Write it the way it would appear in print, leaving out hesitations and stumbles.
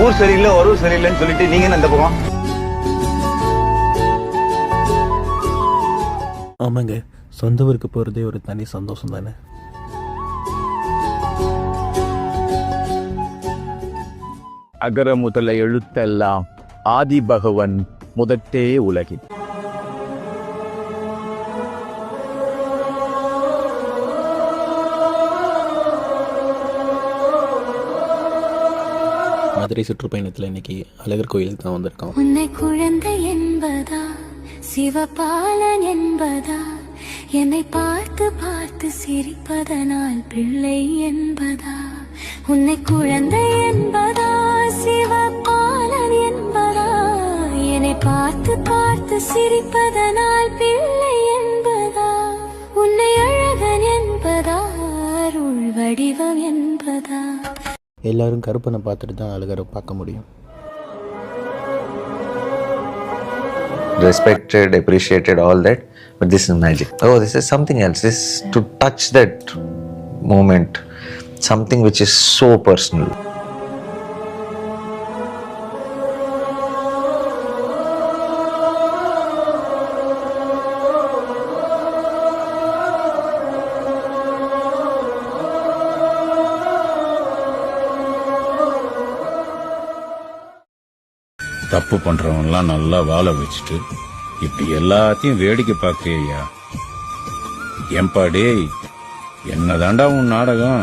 ஊர் சரியில்லை ஒரு சரியில்லைன்னு சொல்லிட்டு நீங்க என்ன அந்த பக்கம்? ஆமாங்க, சொந்த ஊருக்கு போகிறதே ஒரு தனி சந்தோஷம் தானே. அகர முதல எழுத்தெல்லாம் ஆதி பகவன் முதற்றே உலகின். மதுரை சுற்றுப்பயணத்தில் இன்னைக்கு அழகர் கோயிலுக்கு தான் வந்திருக்கோம். உன்னை குழந்தை என்பதா சிவபாலன் என்பதா என்னை பார்த்து பார்த்து சிரிப்பதனால் பிள்ளை என்பதா? உன்னை குழந்தை என்பதா சிவபாலன் என்பதா என்னை பார்த்து பார்த்து சிரிப்பதனால் பிள்ளை என்பதா? உன்னை அழகன் என்பதா அருள் வடிவம் என்பதா? எல்லாரும் கருப்பனை பார்த்துட்டு தான் அழகரை பார்க்க முடியும். Respected, appreciated, all that, but this is magic. Oh, this is something else. This is to touch that moment, something which is so personal. தப்பு பண்றவன்லாம் நல்லா வாழ வச்சுட்டு இப்படி எல்லாத்தையும் வேடிக்கை பார்க்கறியா? ஏம்பா டேய், என்னதாண்டா உன் நாடகம்?